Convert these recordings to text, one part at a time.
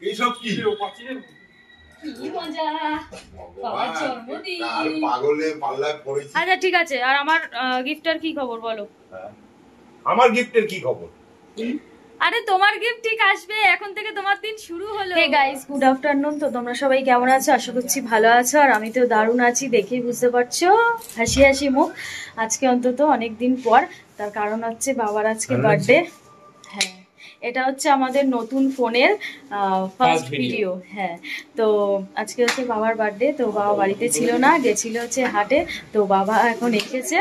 এইসব কি মজা বাবার জন্মদিন। পাগলে পাল্লায় পড়েছি। আচ্ছা ঠিক আছে, আর আমার গিফটের কি খবর বলো? আমার গিফটের কি খবর? আরে তোমার গিফট ঠিক আসবে, এখন থেকে তোমার দিন শুরু হলো। Hey guys, good afternoon. তো তোমরা সবাই কেমন আছো? আশা করছি ভালো আছো, আর আমি তো দারুণ আছি, দেখেই বুঝতে পারছো হাসি হাসি মুখ আজকে, অন্তত অনেকদিন পর। তার কারণ হচ্ছে বাবার আজকে বার্থডে। হ্যাঁ, এটা হচ্ছে আমাদের নতুন ফোনের ফার্স্ট ভিডিও। হ্যাঁ, তো আজকে হচ্ছে বাবার বার্থডে, তো বাবা বাড়িতে ছিল না, গেছিল হচ্ছে হাটে। তো বাবা এখন এসেছে,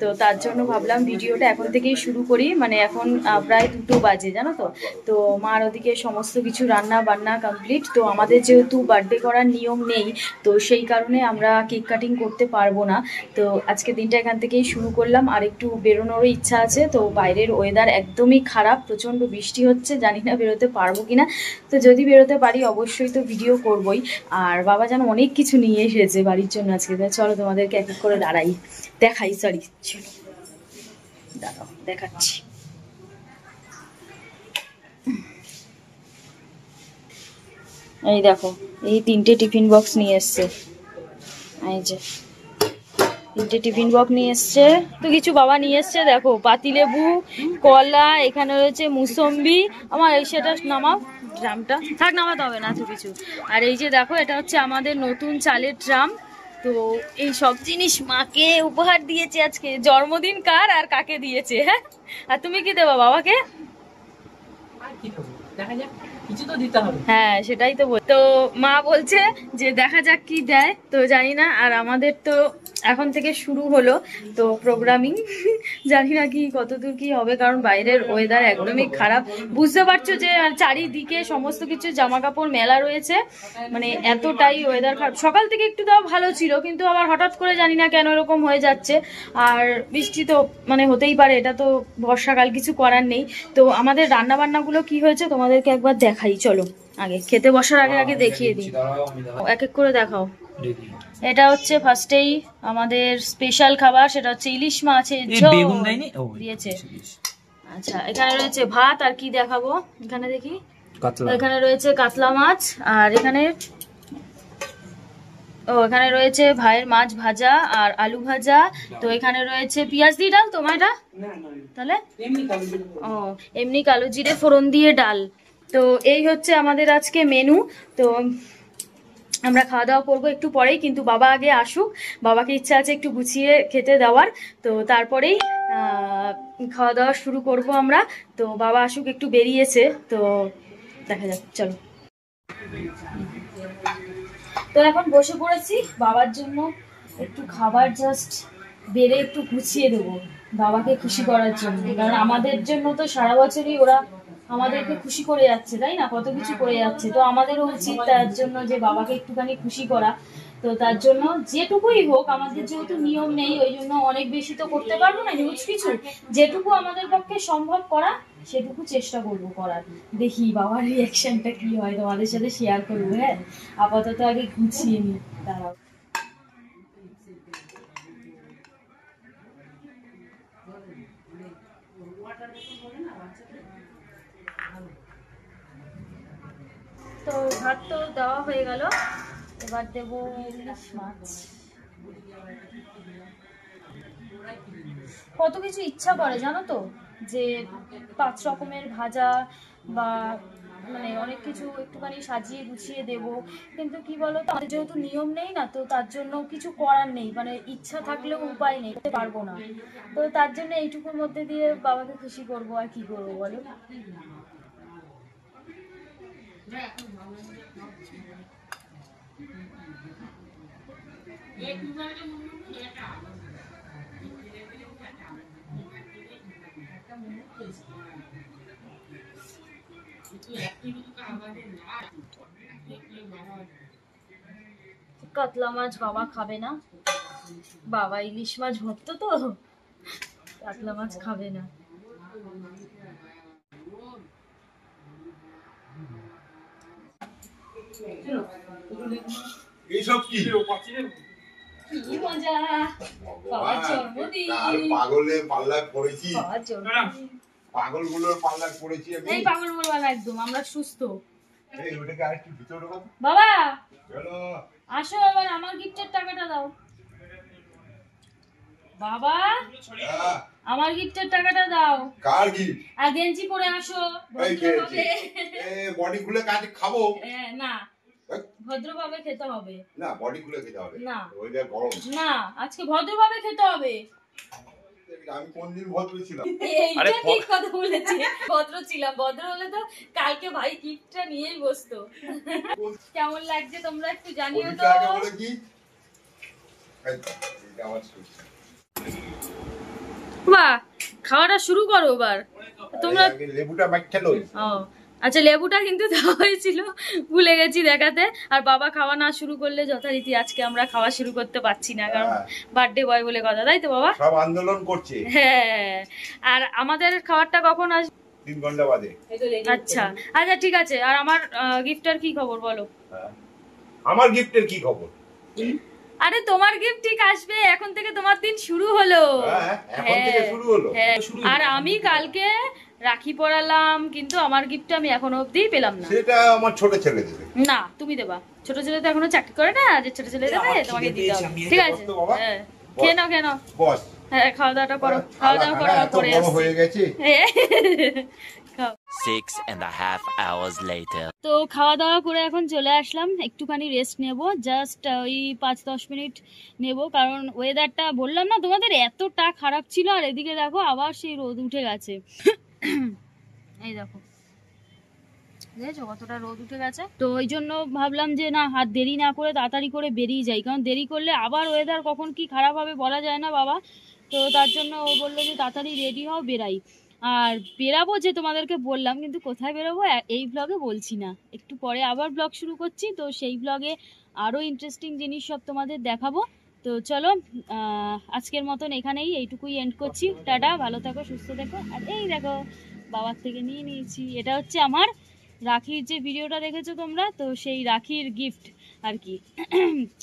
তো তার জন্য ভাবলাম ভিডিওটা এখন থেকেই শুরু করি। মানে এখন প্রায় 2টো বাজে, জানো তো। তো মার ওদিকে সমস্ত কিছু রান্না বান্না কমপ্লিট। তো আমাদের যেহেতু বার্থডে করার নিয়ম নেই, তো সেই কারণে আমরা কেক কাটিং করতে পারবো না। তো আজকে দিনটা এখান থেকেই শুরু করলাম। আর একটু বেরোনোরও ইচ্ছা আছে। তো বাইরের ওয়েদার একদমই খারাপ, প্রচণ্ড বৃষ্টি হচ্ছে, জানি না বেরোতে পারবো কিনা। তো যদি বেরোতে পারি অবশ্যই তো ভিডিও করবই। আর বাবা যেন অনেক কিছু নিয়ে এসেছে বাড়ির জন্য আজকে। চলো তোমাদেরকে এক এক করে দেখাই, সরি চলো দাঁড়াও দেখাচ্ছি। এই দেখো, এই 3টে টিফিন বক্স নিয়ে এসছে। এই যে 3টে টিফিন বক্স নিয়ে এসছে। তো কিছু বাবা নিয়ে এসছে, দেখো পাতিলেবু, কলা, এখানে রয়েছে মুসম্বি। আমার এই সেটা নামাও, ড্রামটা থাক, নামাতে হবে না এত কিছু। আর এই যে দেখো, এটা হচ্ছে আমাদের নতুন চালের ড্রাম। তো এই সব জিনিস মাকে উপহার দিয়েছে আজকে। জন্মদিন কার আর কাকে দিয়েছে? হ্যাঁ, আর তুমি কি দেবা বাবাকে? দেখা যাক, কিছু তো দিতে হবে। হ্যাঁ, সেটাই তো তো মা বলছে যে দেখা যাক কি দেয়, তো জানি না। আর আমাদের তো এখন থেকে শুরু হলো তো প্রোগ্রামিং, জানি না কি কতদূর কি হবে, কারণ বাইরের ওয়েদার একদমই খারাপ। বুঝতে পারছো যে চারিদিকে সমস্ত কিছু জামা কাপড় মেলা রয়েছে, মানে এতটাই ওয়েদার খারাপ। সকাল থেকে একটু তাও ভালো ছিল, কিন্তু আবার হঠাৎ করে জানি না কেন এরকম হয়ে যাচ্ছে। আর বৃষ্টি তো মানে হতেই পারে, এটা তো বর্ষাকাল, কিছু করার নেই। তো আমাদের রান্না বান্নাগুলো কি হয়েছে তোমাদেরকে একবার দেখাই, চলো আগে খেতে বসার আগে আগে দেখিয়ে দিই, এক এক করে দেখাও। এটা হচ্ছে ফার্স্টেই আমাদের স্পেশাল খাবার, সেটা হচ্ছে ইলিশ মাছের ঝোল দিয়েছে। আচ্ছা, এখানে রয়েছে ভাত, আর কি দেখাবো এখানে দেখি, এখানে রয়েছে কাতলা মাছ, আর এখানে এখানে রয়েছে ভাইয়ের মাছ ভাজা আর আলু ভাজা। তো এখানে রয়েছে পেঁয়াজ দিয়ে ডাল, তোমার এটা তাহলে এমনি কালো জিরে ফোড়ন দিয়ে ডাল। তো এই হচ্ছে আমাদের আজকে মেনু। তো আমরা খাওয়া দাওয়া করবো একটু পরেই, কিন্তু বাবা আগে আসুক, বাবাকে ইচ্ছা আছে একটু গুছিয়ে খেতে দেওয়ার। তো তারপরেই খাওয়া দাওয়া শুরু করব আমরা। তো বাবা আসুক, একটু বেরিয়েছে, তো দেখা যাক, চলো। তো এখন বসে পড়েছি বাবার জন্য একটু খাবার জাস্ট বেড়ে একটু গুছিয়ে দেবো বাবাকে খুশি করার জন্য। কারণ আমাদের জন্য তো সারা বছরই ওরা আমাদেরকে খুশি করে যাচ্ছে, তাই না, কত কিছু করে যাচ্ছে। তো আমাদেরও উচিত তার জন্য যে বাবাকে একটুখানি খুশি করা। তো তার জন্য যেটুকুই হোক, আমাদের যেহেতু নিয়ম নেই, ওই জন্য অনেক বেশি তো করতে পারবো না হিউজ কিছু, যেটুকু আমাদের পক্ষে সম্ভব করা সেটুকু চেষ্টা করবো করার। দেখি বাবার রিয়াকশনটা কি হয়, তোমাদের সাথে শেয়ার করবো। হ্যাঁ, আপাতত আগে গুছিয়ে নি, দাঁড়াও। তো ভাত তো দেওয়া হয়ে গেল, এবার দেবো ইলিশ মাছ। কত কিছু ইচ্ছা করে জানো তো, যে 5 রকমের ভাজা বা মানে অনেক কিছু একটুখানি সাজিয়ে গুছিয়ে দেব, কিন্তু কি বলো তো, আমাদের যেহেতু নিয়ম নেই না, তো তার জন্য কিছু করার নেই, মানে ইচ্ছা থাকলেও উপায় নেই, করতে পারবো না। তো তার জন্য এইটুকুর মধ্যে দিয়ে বাবাকে খুশি করবো, আর কি করবো বলো। কাতলা মাছ বাবা খাবে না, বাবা ইলিশ মাছ ভক্ত, তো কাতলা মাছ খাবে না। এইসব কি কি মজা, বাবার জন্মদিন, পাগলে পাল্লায় পড়েছি। বাবার জন্মদিন। পাগলগুলোর পাল্লায় পড়েছি আমি। এই পাগল বলবা না, একদম আমরা সুস্থ। এই ওটাকে আরেকটু ভিতরে ঢোকাও। বাবা চলো আসো, এবার আমার গিফটের টাকাটা দাও। বাবা আমার গিফটের টাকাটা দাও। কার গিফট? আর গেঞ্জি পরে আসো ভদ্রভাবে। বডি খুলে কাজ খাবো না, ভদ্রভাবে খেতে হবে। না, বডি খুলে খেতে হবে না, ওইটা গরম না, আজকে ভদ্রভাবে খেতে হবে। আমি কোন দিন ভদ্র ছিলাম? এইটা ঠিক কথা বলেছি, ভদ্র ছিলাম। ভদ্র হলে তো কালকে ভাই গিফটটা নিয়েই বসতো। কেমন লাগছে তোমরা একটু জানিও তো। আগে বলে কি এটা আমার সুস্থ। বাহ, খাওয়াটা শুরু করো এবার তোমরা। লেবুটা মাইখা লই। ও আচ্ছা, লেবুটা কিন্তু দেওয়া হয়েছিল, ভুলে গেছি দেখাতে। আর বাবা খাওয়া না শুরু করলে যথারীতি আজকে আমরা খাওয়া শুরু করতে পারছি না, কারণ বার্থডে বয় বলে কথা, তাই তো বাবা? সব আন্দোলন করছে। হ্যাঁ, আর আমাদের খাবারটা কখন আসবে? 3 ঘন্টা বাদে। আচ্ছা আচ্ছা, ঠিক আছে। আর আমার গিফটের কি খবর বলো? আমার গিফটের কি খবর? আরে তোমার গিফট ঠিক আসবে, এখন থেকে তোমার দিন শুরু হলো। এখন থেকে শুরু হলো। আর আমি কালকে রাখি পরালাম, কিন্তু আমার গিফট আমি এখনো অবধি পেলাম না। সেটা আমার ছোট ছেলে দেবে। না, তুমি দেবা। ছোট ছেলে তো এখনো চাকরি করে না, যে ছোট ছেলে দেবে তোমাকে দিতে হবে। ঠিক আছে, হ্যাঁ, খেয়ে নাও খেয়ে নাও। বস, হ্যাঁ, খাওয়া দাওয়াটা করো। খাওয়া দাওয়া করার পরে বড় হয়ে গেছে। 6.5 hours later. তো খাওয়া দাওয়া করে এখন চলে আসলাম, একটুখানি রেস্ট নেব, জাস্ট ওই 5-10 মিনিট নেব, কারণ ওয়েদারটা বললাম না তোমাদের এতটা খারাপ ছিল। আর এদিকে দেখো আবার সেই রোদ উঠে গেছে। এই দেখো, দেখেছো কতটা রোদ উঠে গেছে। তো ওই জন্য ভাবলাম যে না, হাত দেরি না করে তাড়াতাড়ি করে বেরিয়ে যাই, কারণ দেরি করলে আবার ওয়েদার কখন কি খারাপ হবে বলা যায় না বাবা। তো তার জন্য ও বললো যে তাড়াতাড়ি রেডি হও, বেরাই। আর বেরাবো যে তোমাদেরকে বললাম, কিন্তু কোথায় বেরোবো এই ব্লগে বলছি না, একটু পরে আবার ব্লগ শুরু করছি। তো সেই ব্লগে আরও ইন্টারেস্টিং জিনিস সব তোমাদের দেখাবো। তো চলো, আজকের মতন এখানেই এইটুকুই এন্ড করছি। টাটা, ভালো থাকো, সুস্থ থেকো। আর এই দেখো, বাবার থেকে নিয়ে নিয়েছি, এটা হচ্ছে আমার রাখির যে ভিডিওটা দেখেছো তোমরা, তো সেই রাখির গিফট আর কি।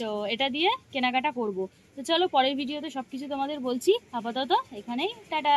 তো এটা দিয়ে কেনাকাটা করব। তো চলো, পরের ভিডিওতে সবকিছু তোমাদের বলছি। আপাতত এখানেই টাটা।